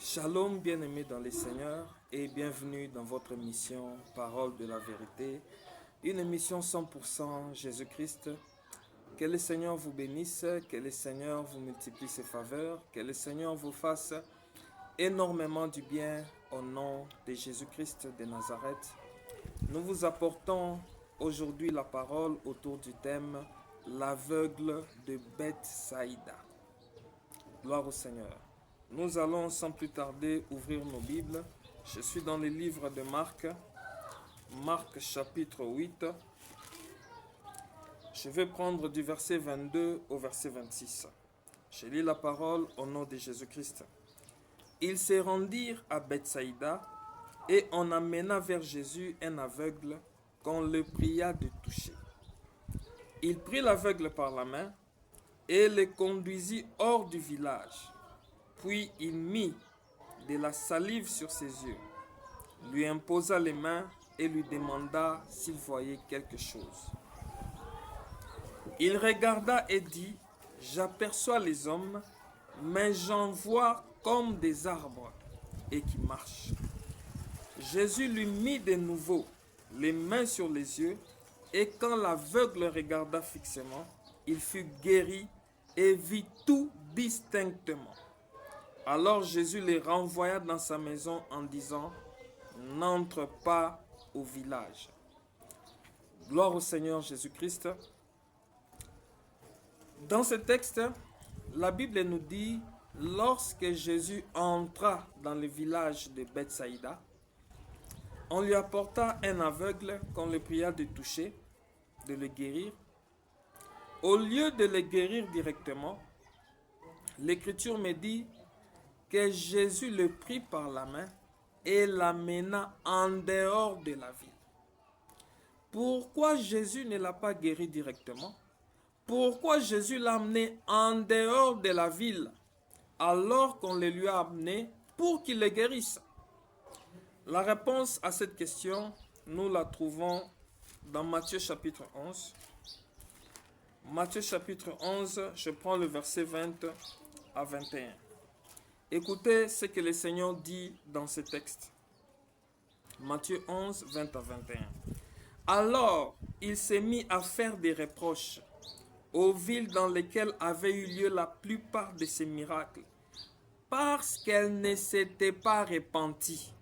Shalom bien-aimés dans les Seigneurs et bienvenue dans votre émission Parole de la vérité, une émission 100% Jésus-Christ. Que le Seigneur vous bénisse, que le Seigneur vous multiplie ses faveurs, que le Seigneur vous fasse énormément du bien au nom de Jésus-Christ de Nazareth. Nous vous apportons aujourd'hui la parole autour du thème l'aveugle de Bethsaïda. Gloire au Seigneur. Nous allons sans plus tarder ouvrir nos Bibles. Je suis dans le livre de Marc, Marc chapitre 8. Je vais prendre du verset 22 au verset 26. Je lis la parole au nom de Jésus-Christ. Ils se rendirent à Bethsaïda et on amena vers Jésus un aveugle qu'on le pria de toucher. Il prit l'aveugle par la main et le conduisit hors du village. Puis il mit de la salive sur ses yeux, lui imposa les mains et lui demanda s'il voyait quelque chose. Il regarda et dit, « J'aperçois les hommes, mais j'en vois comme des arbres et qui marchent. » Jésus lui mit de nouveau les mains sur les yeux, et quand l'aveugle regarda fixement, il fut guéri et vit tout distinctement. Alors Jésus les renvoya dans sa maison en disant, « N'entre pas au village. » Gloire au Seigneur Jésus-Christ. Dans ce texte, la Bible nous dit, lorsque Jésus entra dans le village de Bethsaïda, on lui apporta un aveugle qu'on le pria de toucher, de le guérir. Au lieu de le guérir directement, l'Écriture me dit que Jésus le prit par la main et l'amena en dehors de la ville. Pourquoi Jésus ne l'a pas guéri directement? Pourquoi Jésus l'a amené en dehors de la ville alors qu'on le lui a amené pour qu'il le guérisse? La réponse à cette question, nous la trouvons dans Matthieu chapitre 11. Matthieu chapitre 11, je prends le verset 20 à 21. Écoutez ce que le Seigneur dit dans ce texte. Matthieu 11, 20 à 21. Alors, il s'est mis à faire des reproches aux villes dans lesquelles avaient eu lieu la plupart de ces miracles, parce qu'elles ne s'étaient pas repenties.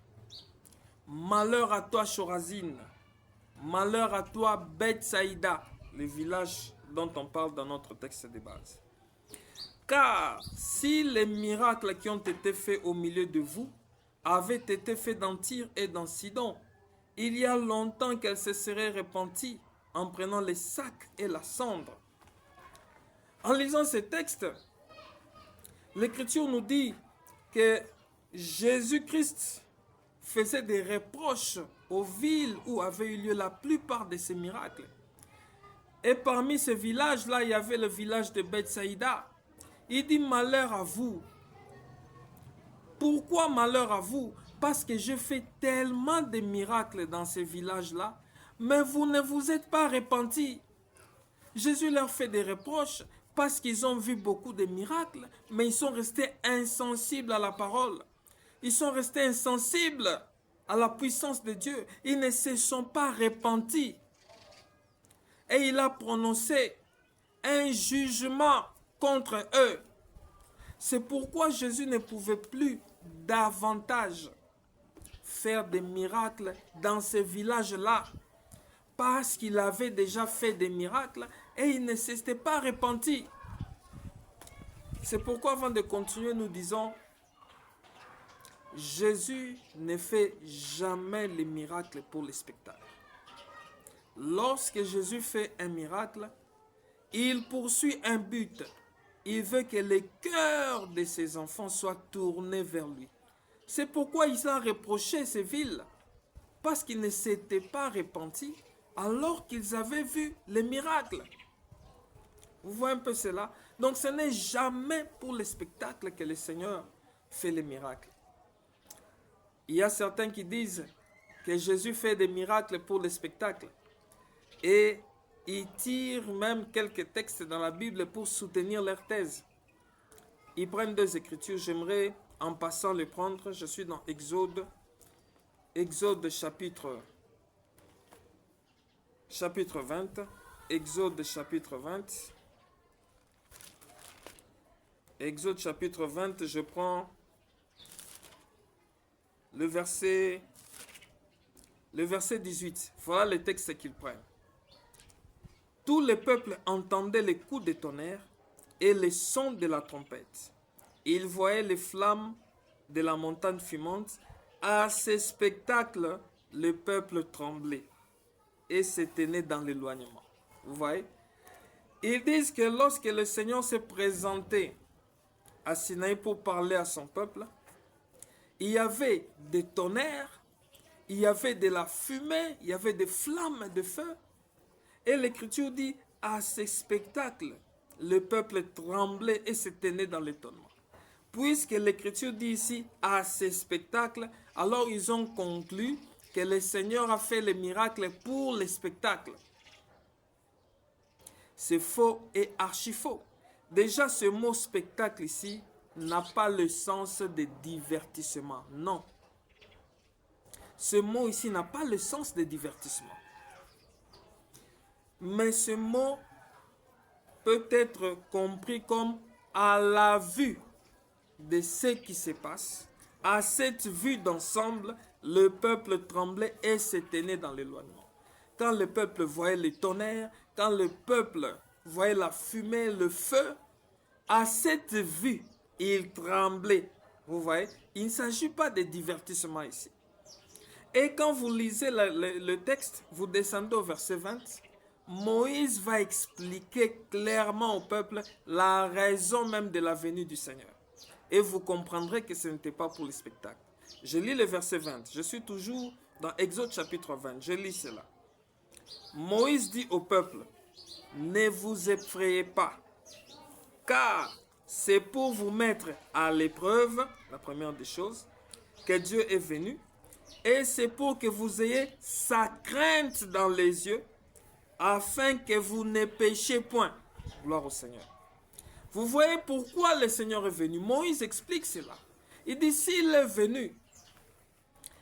Malheur à toi, Chorazine. Malheur à toi, Bethsaïda, le village dont on parle dans notre texte de base. Car si les miracles qui ont été faits au milieu de vous avaient été faits dans Tyr et dans Sidon, il y a longtemps qu'elles se seraient repenties en prenant les sacs et la cendre. En lisant ces textes, l'Écriture nous dit que Jésus-Christ faisait des reproches aux villes où avaient eu lieu la plupart de ces miracles. Et parmi ces villages-là, il y avait le village de Bethsaïda. Il dit malheur à vous. Pourquoi malheur à vous? Parce que je fais tellement de miracles dans ces villages-là, mais vous ne vous êtes pas repentis. Jésus leur fait des reproches parce qu'ils ont vu beaucoup de miracles, mais ils sont restés insensibles à la parole. Ils sont restés insensibles à la puissance de Dieu. Ils ne se sont pas repentis. Et il a prononcé un jugement contre eux. C'est pourquoi Jésus ne pouvait plus davantage faire des miracles dans ces villages-là. Parce qu'il avait déjà fait des miracles et il ne s'était pas repenti. C'est pourquoi avant de continuer, nous disons, Jésus ne fait jamais les miracles pour les spectacles. Lorsque Jésus fait un miracle, il poursuit un but. Il veut que le cœur de ses enfants soit tourné vers lui. C'est pourquoi il a reproché ces villes. Parce qu'ils ne s'étaient pas repentis alors qu'ils avaient vu les miracles. Vous voyez un peu cela? Donc ce n'est jamais pour les spectacles que le Seigneur fait les miracles. Il y a certains qui disent que Jésus fait des miracles pour les spectacles. Et ils tirent même quelques textes dans la Bible pour soutenir leur thèse. Ils prennent deux écritures. J'aimerais en passant les prendre. Je suis dans Exode chapitre 20. Exode chapitre 20. Exode chapitre 20, je prends le verset 18. Voilà le texte qu'ils prennent. Tous les peuples entendaient les coups de tonnerre et les sons de la trompette. Ils voyaient les flammes de la montagne fumante. À ces spectacles, le peuple tremblait et se tenait dans l'éloignement. Vous voyez? Ils disent que lorsque le Seigneur s'est présenté à Sinaï pour parler à son peuple, il y avait des tonnerres, il y avait de la fumée, il y avait des flammes de feu. Et l'Écriture dit, à ces spectacles, le peuple tremblait et se tenait dans l'étonnement. Puisque l'Écriture dit ici, à ces spectacles, alors ils ont conclu que le Seigneur a fait les miracles pour les spectacles. C'est faux et archi faux. Déjà, ce mot spectacle ici n'a pas le sens de divertissement. Non. Ce mot ici n'a pas le sens de divertissement. Mais ce mot peut être compris comme à la vue de ce qui se passe. À cette vue d'ensemble, le peuple tremblait et se tenait dans l'éloignement. Quand le peuple voyait les tonnerres, quand le peuple voyait la fumée, le feu, à cette vue, il tremblait. Vous voyez, il ne s'agit pas de divertissement ici. Et quand vous lisez le texte, vous descendez au verset 20, Moïse va expliquer clairement au peuple la raison même de la venue du Seigneur. Et vous comprendrez que ce n'était pas pour le spectacle. Je lis le verset 20. Je suis toujours dans Exode chapitre 20. Je lis cela. Moïse dit au peuple, ne vous effrayez pas, car c'est pour vous mettre à l'épreuve, la première des choses, que Dieu est venu, et c'est pour que vous ayez sa crainte dans les yeux, afin que vous ne péchiez point. Gloire au Seigneur. Vous voyez pourquoi le Seigneur est venu. Moïse explique cela. Il dit, s'il est venu,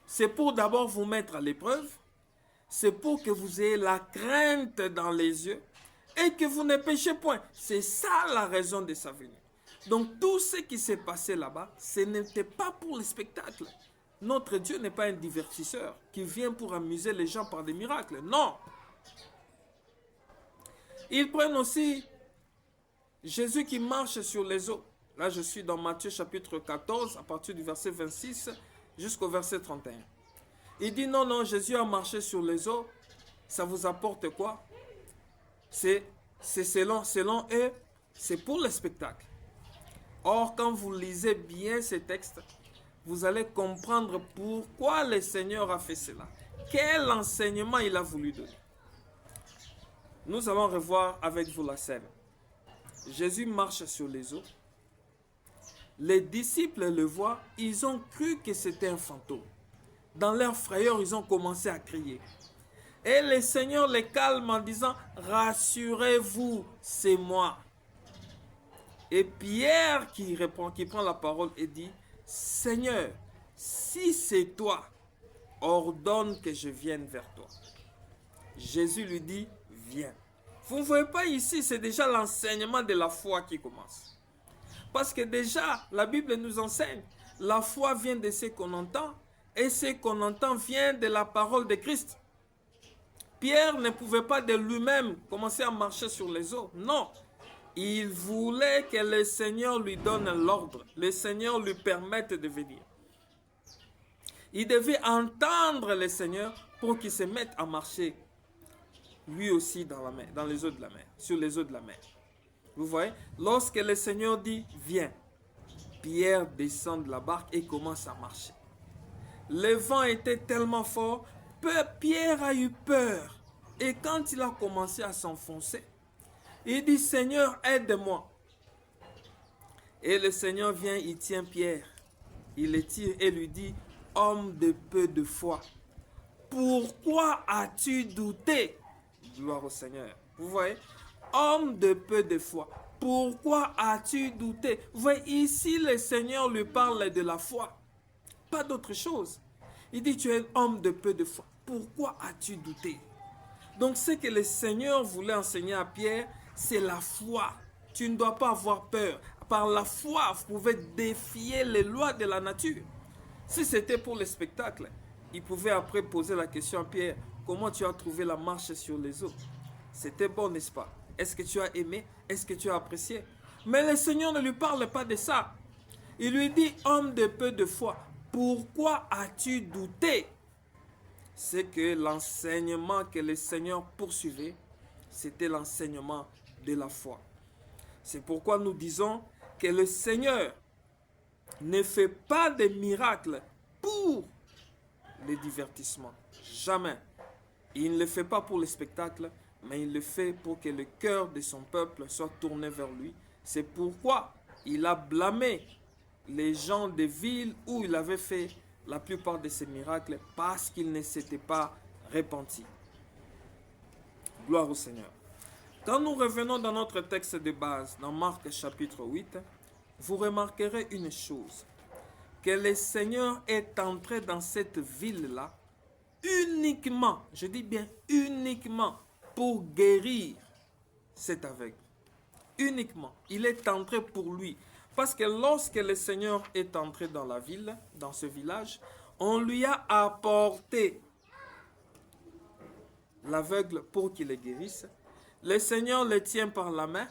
c'est pour d'abord vous mettre à l'épreuve, c'est pour que vous ayez la crainte dans les yeux, et que vous ne péchiez point. C'est ça la raison de sa venue. Donc tout ce qui s'est passé là-bas, ce n'était pas pour le spectacle. Notre Dieu n'est pas un divertisseur qui vient pour amuser les gens par des miracles. Non. Ils prennent aussi Jésus qui marche sur les eaux. Là, je suis dans Matthieu chapitre 14, à partir du verset 26 jusqu'au verset 31. Il dit non, non, Jésus a marché sur les eaux. Ça vous apporte quoi? C'est selon eux, c'est pour le spectacle. Or, quand vous lisez bien ces textes, vous allez comprendre pourquoi le Seigneur a fait cela. Quel enseignement il a voulu donner. Nous allons revoir avec vous la scène. Jésus marche sur les eaux. Les disciples le voient, ils ont cru que c'était un fantôme. Dans leur frayeur, ils ont commencé à crier. Et le Seigneur les calme en disant, rassurez-vous, c'est moi. Et Pierre qui prend la parole et dit, Seigneur, si c'est toi, ordonne que je vienne vers toi. Jésus lui dit, viens. Vous ne voyez pas ici, c'est déjà l'enseignement de la foi qui commence. Parce que déjà, la Bible nous enseigne, la foi vient de ce qu'on entend, et ce qu'on entend vient de la parole de Christ. Pierre ne pouvait pas de lui-même commencer à marcher sur les eaux. Non, il voulait que le Seigneur lui donne l'ordre, le Seigneur lui permette de venir. Il devait entendre le Seigneur pour qu'il se mette à marcher lui aussi dans la mer, dans les eaux de la mer, sur les eaux de la mer. Vous voyez, lorsque le Seigneur dit viens, Pierre descend de la barque et commence à marcher. Le vent était tellement fort, Pierre a eu peur. Et quand il a commencé à s'enfoncer, il dit Seigneur, aide-moi. Et le Seigneur vient, il tient Pierre, il le tire et lui dit homme de peu de foi, pourquoi as-tu douté? Gloire au Seigneur. Vous voyez, homme de peu de foi, pourquoi as-tu douté? Vous voyez, ici, le Seigneur lui parle de la foi, pas d'autre chose. Il dit, tu es un homme de peu de foi. Pourquoi as-tu douté? Donc, ce que le Seigneur voulait enseigner à Pierre, c'est la foi. Tu ne dois pas avoir peur. Par la foi, vous pouvez défier les lois de la nature. Si c'était pour le spectacle, il pouvait après poser la question à Pierre, comment tu as trouvé la marche sur les eaux? C'était bon, n'est-ce pas? Est-ce que tu as aimé? Est-ce que tu as apprécié? Mais le Seigneur ne lui parle pas de ça. Il lui dit, homme de peu de foi, pourquoi as-tu douté? C'est que l'enseignement que le Seigneur poursuivait, c'était l'enseignement de la foi. C'est pourquoi nous disons que le Seigneur ne fait pas de miracles pour le divertissement. Jamais. Il ne le fait pas pour le spectacle, mais il le fait pour que le cœur de son peuple soit tourné vers lui. C'est pourquoi il a blâmé les gens des villes où il avait fait la plupart de ces miracles parce qu'ils ne s'étaient pas repentis. Gloire au Seigneur. Quand nous revenons dans notre texte de base, dans Marc chapitre 8, vous remarquerez une chose, que le Seigneur est entré dans cette ville-là uniquement, je dis bien uniquement, pour guérir cet aveugle. Uniquement. Il est entré pour lui. Parce que lorsque le Seigneur est entré dans la ville, dans ce village, on lui a apporté l'aveugle pour qu'il le guérisse. Le Seigneur le tient par la main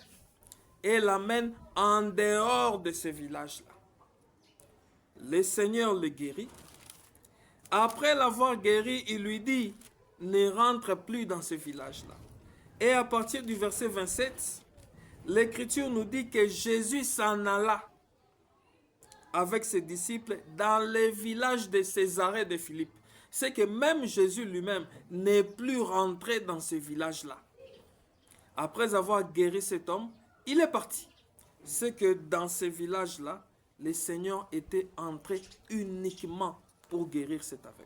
et l'amène en dehors de ce village-là. Le Seigneur le guérit. Après l'avoir guéri, il lui dit, ne rentre plus dans ce village-là. Et à partir du verset 27, l'Écriture nous dit que Jésus s'en alla avec ses disciples dans le village de Césarée de Philippe. C'est que même Jésus lui-même n'est plus rentré dans ce village-là. Après avoir guéri cet homme, il est parti. C'est que dans ce village-là, le Seigneur était entré uniquement pour guérir cet aveugle.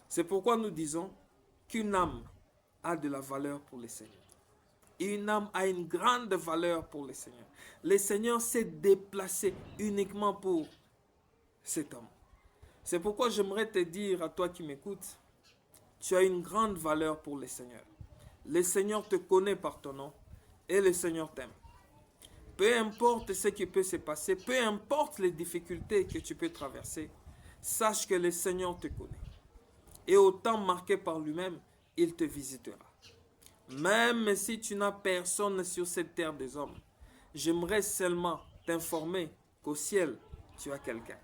C'est pourquoi nous disons qu'une âme a de la valeur pour le Seigneur. Une âme a une grande valeur pour le Seigneur. Le Seigneur s'est déplacé uniquement pour cet homme. C'est pourquoi j'aimerais te dire à toi qui m'écoutes, tu as une grande valeur pour le Seigneur. Le Seigneur te connaît par ton nom et le Seigneur t'aime. Peu importe ce qui peut se passer, peu importe les difficultés que tu peux traverser, sache que le Seigneur te connaît. Et au temps marqué par lui-même, il te visitera. Même si tu n'as personne sur cette terre des hommes, j'aimerais seulement t'informer qu'au ciel, tu as quelqu'un.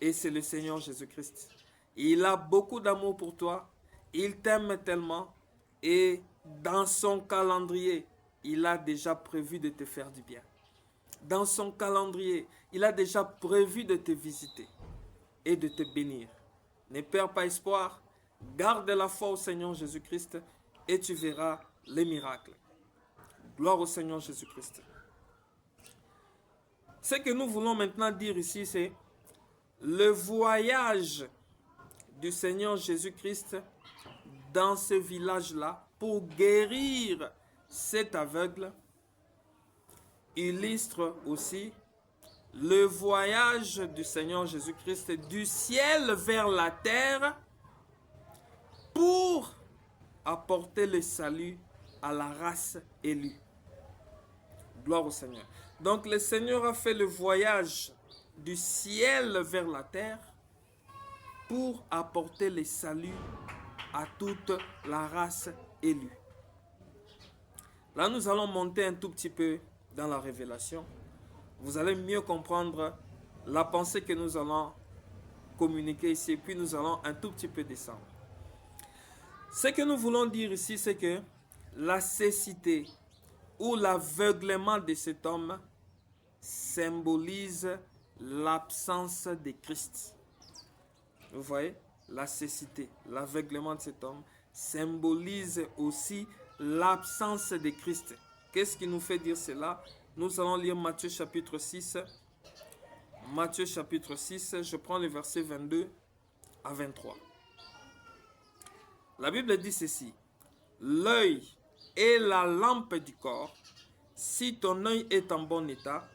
Et c'est le Seigneur Jésus-Christ. Il a beaucoup d'amour pour toi. Il t'aime tellement. Et dans son calendrier, il a déjà prévu de te faire du bien. Dans son calendrier, il a déjà prévu de te visiter et de te bénir. Ne perds pas espoir. Garde la foi au Seigneur Jésus-Christ et tu verras les miracles. Gloire au Seigneur Jésus-Christ. Ce que nous voulons maintenant dire ici, c'est le voyage du Seigneur Jésus-Christ dans ce village-là pour guérir cet aveugle illustre aussi le voyage du Seigneur Jésus-Christ du ciel vers la terre pour apporter le salut à la race élue. Gloire au Seigneur. Donc le Seigneur a fait le voyage du ciel vers la terre pour apporter le salut à toute la race élue. Là, nous allons monter un tout petit peu dans la révélation. Vous allez mieux comprendre la pensée que nous allons communiquer ici, et puis nous allons un tout petit peu descendre. Ce que nous voulons dire ici, c'est que la cécité ou l'aveuglement de cet homme symbolise l'absence de Christ. Vous voyez, la cécité, l'aveuglement de cet homme symbolise aussi l'absence de Christ. Qu'est-ce qui nous fait dire cela? Nous allons lire Matthieu chapitre 6. Matthieu chapitre 6, je prends les versets 22 à 23. La Bible dit ceci. L'œil est la lampe du corps. si ton œil est en bon état,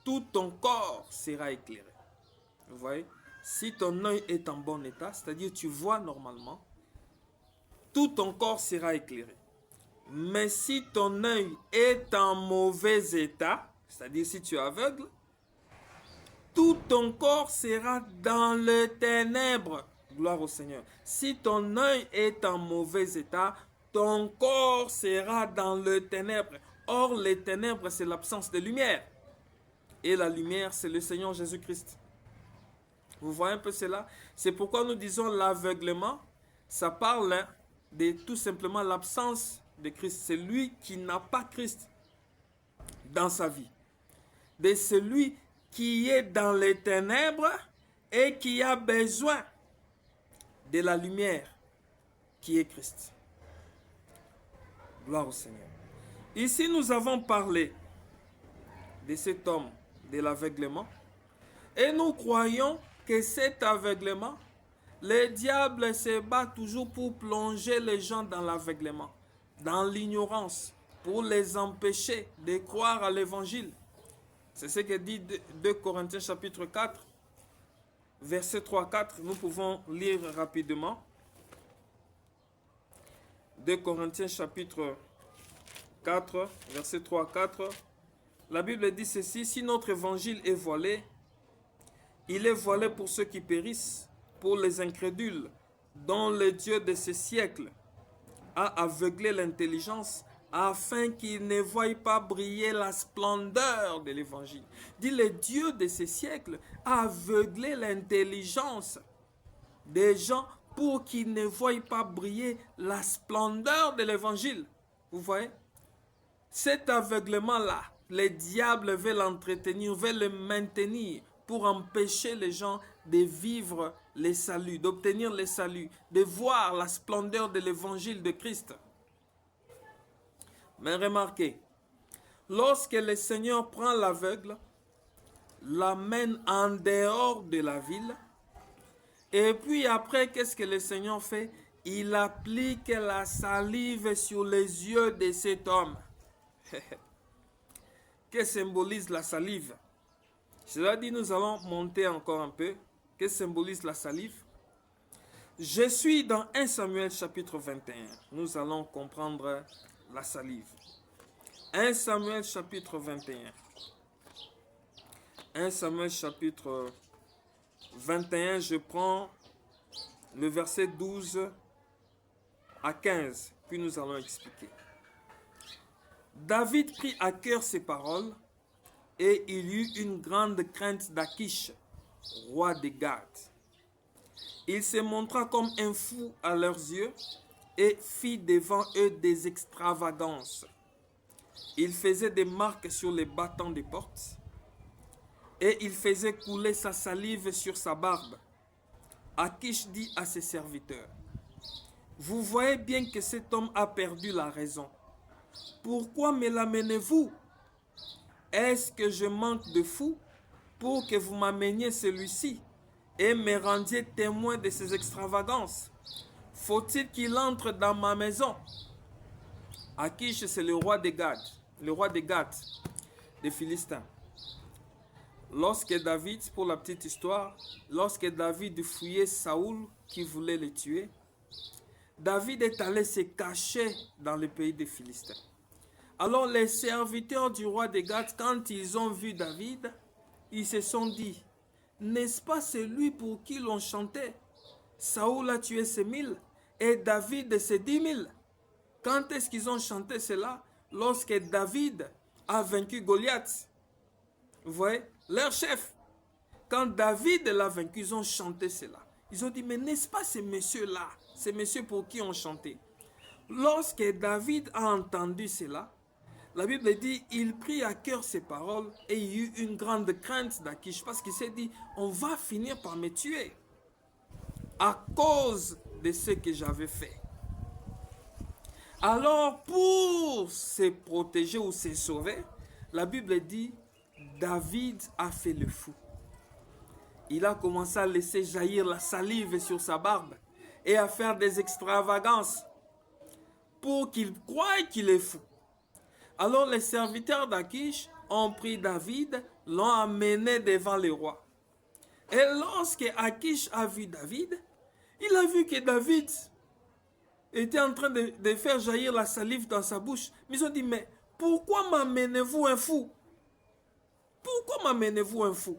tout ton corps sera éclairé. Vous voyez? Si ton œil est en bon état, c'est-à-dire tu vois normalement, tout ton corps sera éclairé. Mais si ton œil est en mauvais état, c'est-à-dire si tu es aveugle, tout ton corps sera dans les ténèbres. Gloire au Seigneur. Si ton œil est en mauvais état, ton corps sera dans les ténèbres. Or, les ténèbres, c'est l'absence de lumière. Et la lumière, c'est le Seigneur Jésus-Christ. Vous voyez un peu cela? C'est pourquoi nous disons l'aveuglement. Ça parle de tout simplement l'absence de Christ. C'est lui qui n'a pas Christ dans sa vie. De celui qui est dans les ténèbres et qui a besoin de la lumière qui est Christ. Gloire au Seigneur. Ici, nous avons parlé de cet homme de l'aveuglement et nous croyons que cet aveuglement, le diable se bat toujours pour plonger les gens dans l'aveuglement, dans l'ignorance, pour les empêcher de croire à l'évangile. C'est ce que dit 2 Corinthiens chapitre 4, verset 3-4. Nous pouvons lire rapidement. 2 Corinthiens chapitre 4, verset 3-4. La Bible dit ceci: si notre évangile est voilé, il est voilé pour ceux qui périssent, pour les incrédules, dont le Dieu de ce siècle a aveuglé l'intelligence, afin qu'ils ne voient pas briller la splendeur de l'évangile. Dit le Dieu de ce siècle a aveuglé l'intelligence des gens pour qu'ils ne voient pas briller la splendeur de l'évangile. Vous voyez? Cet aveuglement-là, le diable veut l'entretenir, veut le maintenir pour empêcher les gens de vivre les saluts, d'obtenir les saluts, de voir la splendeur de l'évangile de Christ. Mais remarquez, lorsque le Seigneur prend l'aveugle, l'amène en dehors de la ville, et puis après, qu'est-ce que le Seigneur fait? Il applique la salive sur les yeux de cet homme. Que symbolise la salive? Cela dit, nous allons monter encore un peu. Que symbolise la salive? Je suis dans 1 Samuel chapitre 21. Nous allons comprendre la salive. 1 Samuel chapitre 21. 1 Samuel chapitre 21, je prends le verset 12 à 15, puis nous allons expliquer. David prit à cœur ces paroles, et il eut une grande crainte d'Achish, roi de Gath. Il se montra comme un fou à leurs yeux, et fit devant eux des extravagances. Il faisait des marques sur les battants des portes, et il faisait couler sa salive sur sa barbe. Achish dit à ses serviteurs: vous voyez bien que cet homme a perdu la raison. Pourquoi me l'amenez-vous? Est-ce que je manque de fou pour que vous m'ameniez celui-ci et me rendiez témoin de ses extravagances? Faut-il qu'il entre dans ma maison? Achish, c'est le roi de Gath, des Philistins. Lorsque David, pour la petite histoire, lorsque David fouillait Saoul qui voulait le tuer, David est allé se cacher dans le pays des Philistins. Alors les serviteurs du roi de Gath, quand ils ont vu David, ils se sont dit: n'est-ce pas celui pour qui l'on chantait? Saoul a tué ses 1000 et David ses 10 000. Quand est-ce qu'ils ont chanté cela? Lorsque David a vaincu Goliath. Vous voyez? Leur chef. Quand David l'a vaincu, ils ont chanté cela. Ils ont dit: mais n'est-ce pas ces messieurs-là, ces messieurs pour qui on chantait? Lorsque David a entendu cela, la Bible dit, il prit à cœur ces paroles et il eut une grande crainte d'Achish, parce qu'il s'est dit: on va finir par me tuer à cause de ce que j'avais fait. Alors, pour se protéger ou se sauver, la Bible dit, David a fait le fou. Il a commencé à laisser jaillir la salive sur sa barbe et à faire des extravagances pour qu'il croie qu'il est fou. Alors les serviteurs d'Achish ont pris David, l'ont amené devant le roi. Et lorsque Achish a vu David, il a vu que David était en train de faire jaillir la salive dans sa bouche. Mais ils ont dit, mais pourquoi m'amenez-vous un fou? Pourquoi m'amenez-vous un fou?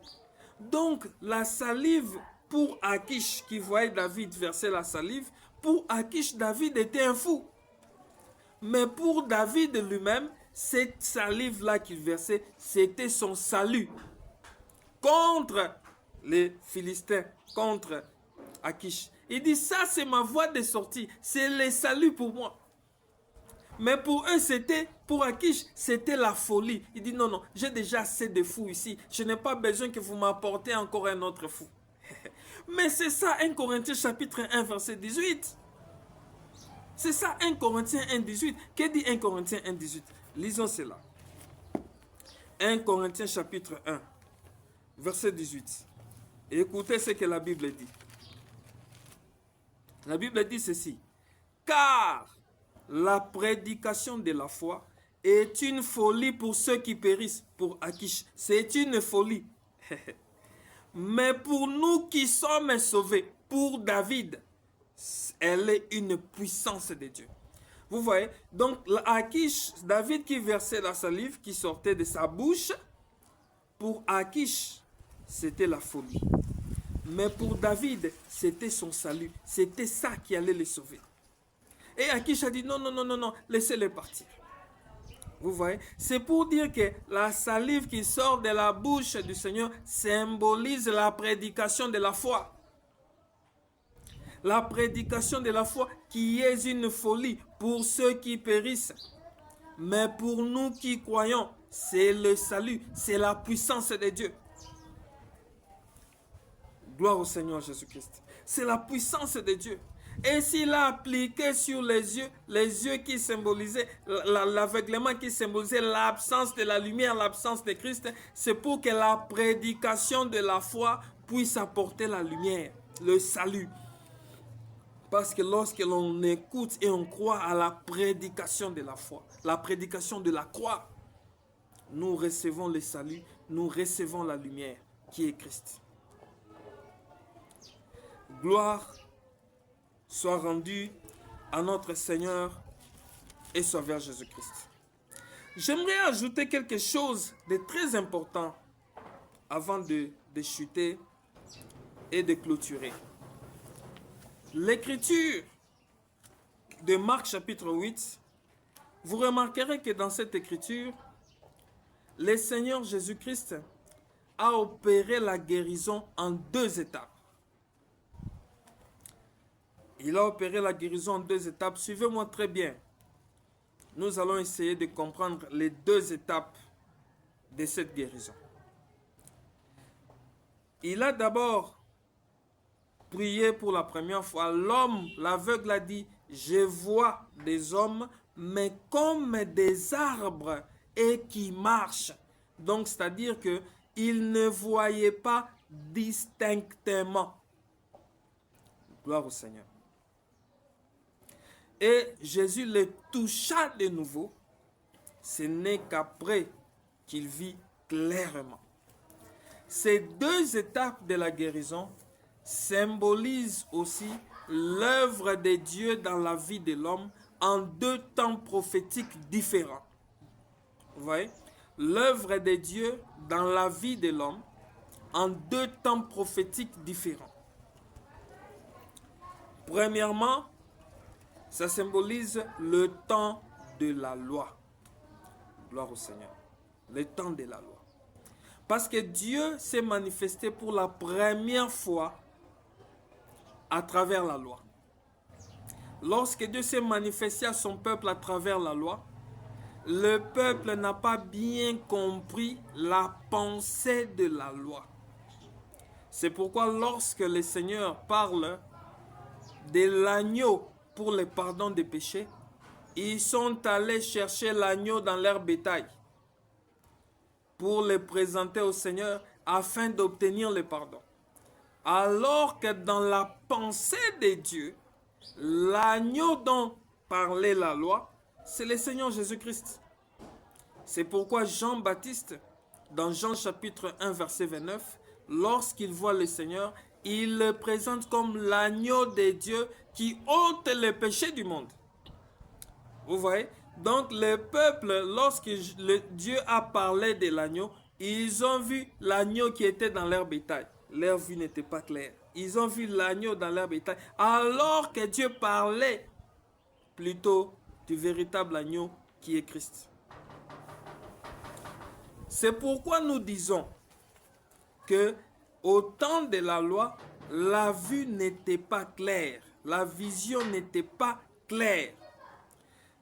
Donc la salive pour Achish qui voyait David verser la salive, pour Achish, David était un fou. Mais pour David lui-même, cette salive-là qu'il versait, c'était son salut contre les Philistins, contre Achish. Il dit, ça c'est ma voie de sortie, c'est le salut pour moi. Mais pour eux, pour Achish, c'était la folie. Il dit, non, non, j'ai déjà assez de fous ici. Je n'ai pas besoin que vous m'apportez encore un autre fou. Mais c'est ça, 1 Corinthiens chapitre 1, verset 18. C'est ça, 1 Corinthiens 1, 18. Que dit 1 Corinthiens 1, 18? Lisons cela. 1 Corinthiens chapitre 1, verset 18. Et écoutez ce que la Bible dit. La Bible dit ceci. Car la prédication de la foi est une folie pour ceux qui périssent. Pour Achish, c'est une folie. Mais pour nous qui sommes sauvés, pour David, elle est une puissance de Dieu. Vous voyez, donc Achish, David qui versait la salive qui sortait de sa bouche, pour Achish, c'était la folie. Mais pour David, c'était son salut. C'était ça qui allait le sauver. Et Achish a dit non, non, non, non, non, laissez-le partir. Vous voyez, c'est pour dire que la salive qui sort de la bouche du Seigneur symbolise la prédication de la foi. La prédication de la foi qui est une folie pour ceux qui périssent. Mais pour nous qui croyons, c'est le salut, c'est la puissance de Dieu. Gloire au Seigneur Jésus-Christ. C'est la puissance de Dieu. Et s'il a appliqué sur les yeux qui symbolisaient l'aveuglement, qui symbolisait l'absence de la lumière, l'absence de Christ, c'est pour que la prédication de la foi puisse apporter la lumière, le salut. Parce que lorsque l'on écoute et on croit à la prédication de la foi, la prédication de la croix, nous recevons le salut, nous recevons la lumière qui est Christ. Gloire soit rendue à notre Seigneur et Sauveur Jésus-Christ. J'aimerais ajouter quelque chose de très important avant de chuter et de clôturer. L'écriture de Marc chapitre 8, vous remarquerez que dans cette écriture, le Seigneur Jésus-Christ a opéré la guérison en 2 étapes. Il a opéré la guérison en 2 étapes. Suivez-moi très bien. Nous allons essayer de comprendre les 2 étapes de cette guérison. Il a d'abord prié pour la première fois. L'homme, l'aveugle a dit, je vois des hommes, mais comme des arbres et qui marchent. Donc, c'est-à-dire qu'il ne voyait pas distinctement. Gloire au Seigneur. Et Jésus le toucha de nouveau. Ce n'est qu'après qu'il vit clairement. Ces 2 étapes de la guérison symbolisent aussi l'œuvre de Dieu dans la vie de l'homme en 2 temps prophétiques différents. Vous voyez? L'œuvre de Dieu dans la vie de l'homme en 2 temps prophétiques différents. Premièrement, ça symbolise le temps de la loi. Gloire au Seigneur. Le temps de la loi. Parce que Dieu s'est manifesté pour la première fois à travers la loi. Lorsque Dieu s'est manifesté à son peuple à travers la loi, le peuple n'a pas bien compris la pensée de la loi. C'est pourquoi lorsque le Seigneur parle de l'agneau pour le pardon des péchés, ils sont allés chercher l'agneau dans leur bétail pour le présenter au Seigneur afin d'obtenir le pardon. Alors que dans la pensée de Dieu, l'agneau dont parlait la loi, c'est le Seigneur Jésus-Christ. C'est pourquoi Jean-Baptiste, dans Jean chapitre 1, verset 29, lorsqu'il voit le Seigneur, il le présente comme l'agneau de Dieu qui ôte les péchés du monde. Vous voyez? Donc le peuple, lorsque Dieu a parlé de l'agneau, ils ont vu l'agneau qui était dans leur bétail. Leur vue n'était pas claire. Ils ont vu l'agneau dans leur bétail, alors que Dieu parlait plutôt du véritable agneau qui est Christ. C'est pourquoi nous disons que au temps de la loi, la vue n'était pas claire, la vision n'était pas claire.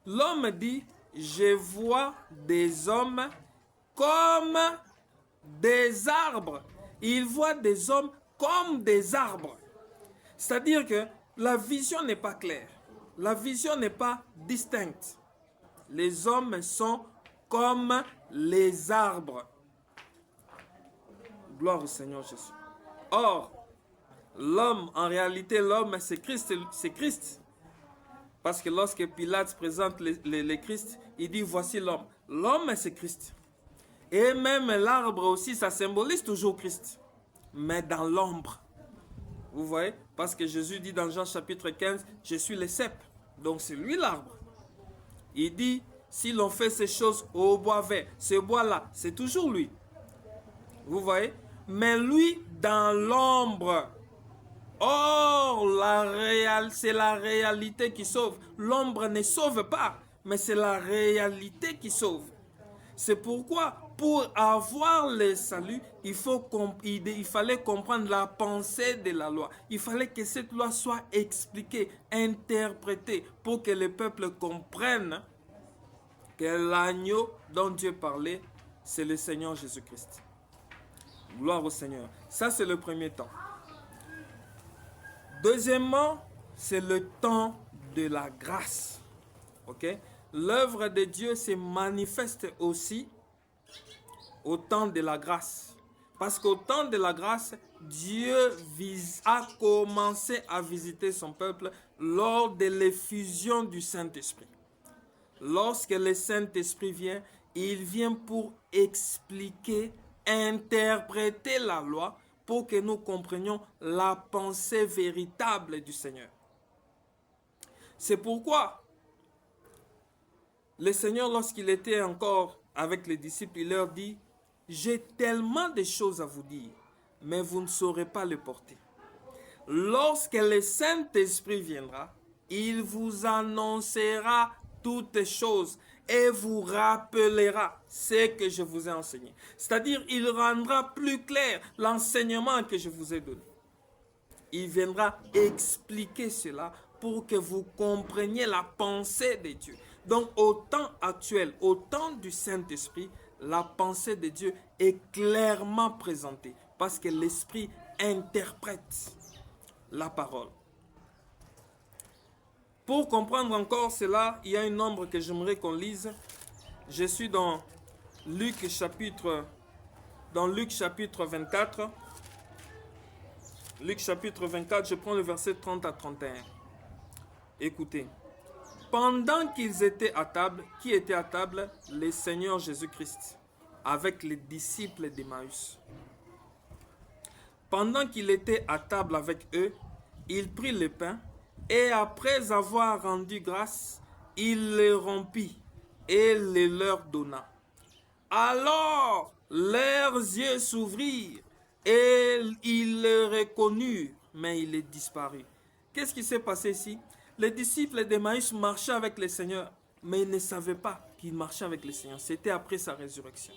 L'homme dit, je vois des hommes comme des arbres. Il voit des hommes comme des arbres. C'est-à-dire que la vision n'est pas claire. La vision n'est pas distincte. Les hommes sont comme les arbres. Gloire au Seigneur Jésus. Or, l'homme, en réalité, l'homme, c'est Christ. C'est Christ. Parce que lorsque Pilate présente le Christ, il dit, voici l'homme. L'homme, c'est Christ. Et même l'arbre aussi, ça symbolise toujours Christ. Mais dans l'ombre. Vous voyez? Parce que Jésus dit dans Jean chapitre 15, je suis le cep. Donc c'est lui l'arbre. Il dit, si l'on fait ces choses au bois vert, ce bois-là, c'est toujours lui. Vous voyez? Mais lui, dans l'ombre. Or, c'est la réalité qui sauve. L'ombre ne sauve pas, mais c'est la réalité qui sauve. C'est pourquoi, pour avoir le salut, il fallait comprendre la pensée de la loi. Il fallait que cette loi soit expliquée, interprétée, pour que le peuple comprenne que l'agneau dont Dieu parlait, c'est le Seigneur Jésus-Christ. Gloire au Seigneur. Ça, c'est le premier temps. Deuxièmement, c'est le temps de la grâce. Ok? L'œuvre de Dieu se manifeste aussi au temps de la grâce. Parce qu'au temps de la grâce, Dieu a commencé à visiter son peuple lors de l'effusion du Saint-Esprit. Lorsque le Saint-Esprit vient, il vient pour expliquer, interpréter la loi pour que nous comprenions la pensée véritable du Seigneur. C'est pourquoi le Seigneur, lorsqu'il était encore avec les disciples, il leur dit, j'ai tellement de choses à vous dire, mais vous ne saurez pas les porter. Lorsque le Saint-Esprit viendra, il vous annoncera toutes choses et vous rappellera ce que je vous ai enseigné. C'est-à-dire, il rendra plus clair l'enseignement que je vous ai donné. Il viendra expliquer cela pour que vous compreniez la pensée de Dieu. Donc, au temps actuel, au temps du Saint-Esprit, la pensée de Dieu est clairement présentée parce que l'Esprit interprète la parole. Pour comprendre encore cela, il y a un nombre que j'aimerais qu'on lise. Je suis dans Luc chapitre 24. Luc chapitre 24, je prends le verset 30 à 31. Écoutez. Pendant qu'ils étaient à table, qui était à table? Le Seigneur Jésus-Christ, avec les disciples d'Emmaüs. Pendant qu'il était à table avec eux, il prit le pain, et après avoir rendu grâce, il le rompit et le leur donna. Alors leurs yeux s'ouvrirent et ils le reconnurent, mais il est disparu. Qu'est-ce qui s'est passé ici? Les disciples d'Emmaüs marchaient avec le Seigneur, mais ils ne savaient pas qu'ils marchaient avec le Seigneur. C'était après sa résurrection.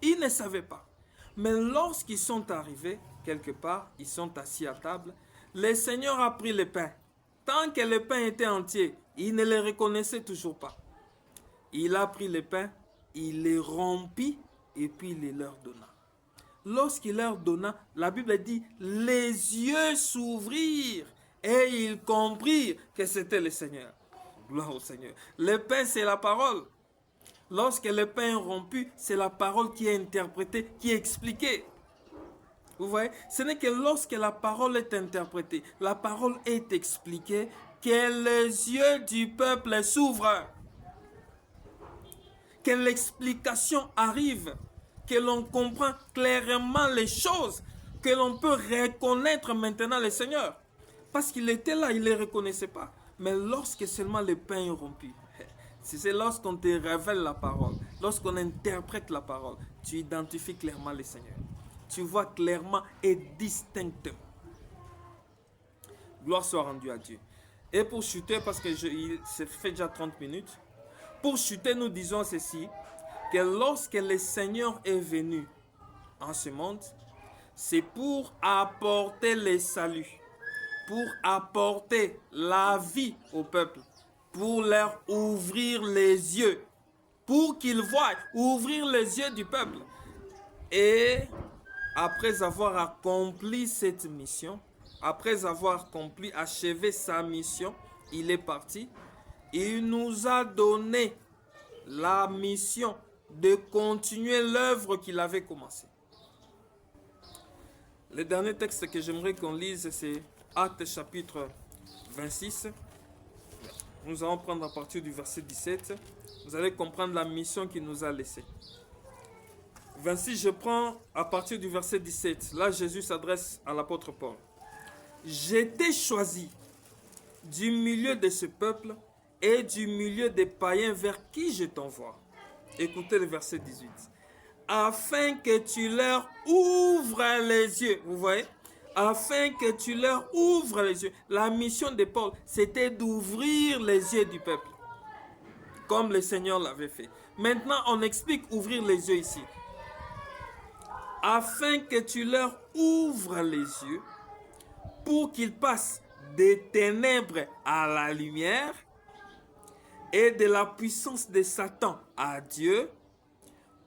Ils ne savaient pas. Mais lorsqu'ils sont arrivés, quelque part, ils sont assis à table, le Seigneur a pris le pain. Tant que le pain était entier, ils ne le reconnaissaient toujours pas. Il a pris le pain, il le rompit et puis il leur donna. Lorsqu'il leur donna, la Bible dit, les yeux s'ouvrirent et ils comprirent que c'était le Seigneur. Gloire au Seigneur. Le pain, c'est la parole. Lorsque le pain est rompu, c'est la parole qui est interprétée, qui est expliquée. Vous voyez, ce n'est que lorsque la parole est interprétée, la parole est expliquée, que les yeux du peuple s'ouvrent. que l'explication arrive, que l'on comprend clairement les choses, que l'on peut reconnaître maintenant le Seigneur. Parce qu'il était là, il ne les reconnaissait pas. Mais lorsque seulement le pain est rompu, c'est lorsqu'on te révèle la parole, lorsqu'on interprète la parole, tu identifies clairement le Seigneur. Tu vois clairement et distinctement. Gloire soit rendue à Dieu. Et pour chuter, parce que il s'est fait déjà 30 minutes, pour chuter, nous disons ceci, que lorsque le Seigneur est venu en ce monde, c'est pour apporter le salut, pour apporter la vie au peuple, pour leur ouvrir les yeux, pour qu'ils voient, ouvrir les yeux du peuple. Et après avoir accompli cette mission, après avoir accompli, achevé sa mission, il est parti. Il nous a donné la mission de continuer l'œuvre qu'il avait commencée. Le dernier texte que j'aimerais qu'on lise, c'est Actes chapitre 26. Nous allons prendre à partir du verset 17. Vous allez comprendre la mission qu'il nous a laissée. 26, je prends à partir du verset 17. Là, Jésus s'adresse à l'apôtre Paul. J'étais choisi du milieu de ce peuple et du milieu des païens vers qui je t'envoie. Écoutez le verset 18. Afin que tu leur ouvres les yeux. Vous voyez? Afin que tu leur ouvres les yeux. La mission de Paul, c'était d'ouvrir les yeux du peuple. Comme le Seigneur l'avait fait. Maintenant, on explique ouvrir les yeux ici. Afin que tu leur ouvres les yeux pour qu'ils passent des ténèbres à la lumière et de la puissance de Satan à Dieu,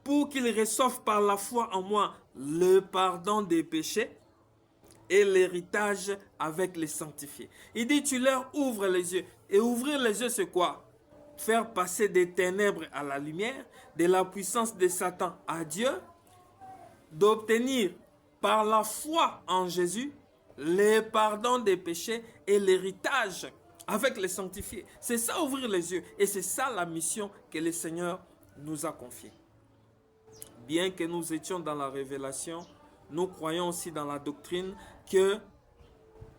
pour qu'ils reçoivent par la foi en moi le pardon des péchés et l'héritage avec les sanctifiés. Il dit, tu leur ouvres les yeux. Et ouvrir les yeux, c'est quoi? Faire passer des ténèbres à la lumière, de la puissance de Satan à Dieu, d'obtenir par la foi en Jésus le pardon des péchés et l'héritage avec les sanctifiés. C'est ça, ouvrir les yeux. Et c'est ça la mission que le Seigneur nous a confiée. Bien que nous étions dans la révélation, nous croyons aussi dans la doctrine que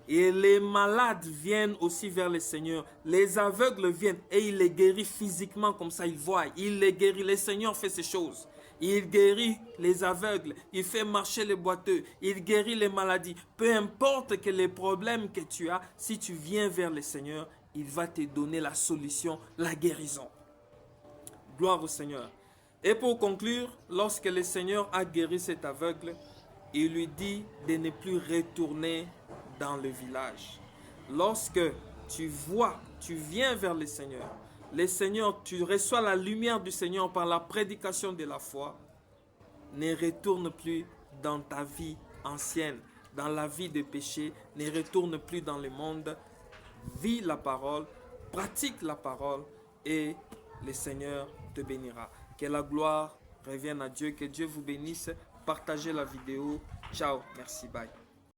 et les malades viennent aussi vers le Seigneur. Les aveugles viennent et il les guérit physiquement comme ça, ils voient. Il les guérit. Le Seigneur fait ces choses. Il guérit les aveugles. Il fait marcher les boiteux. Il guérit les maladies. Peu importe que les problèmes que tu as, si tu viens vers le Seigneur, il va te donner la solution, la guérison. Gloire au Seigneur. Et pour conclure, lorsque le Seigneur a guéri cet aveugle, il lui dit de ne plus retourner dans le village. Lorsque tu vois, tu viens vers le Seigneur, tu reçois la lumière du Seigneur par la prédication de la foi, ne retourne plus dans ta vie ancienne, dans la vie de péché, ne retourne plus dans le monde, vis la parole, pratique la parole et le Seigneur te bénira. Que la gloire revienne à Dieu, que Dieu vous bénisse. Partagez la vidéo. Ciao, merci, bye.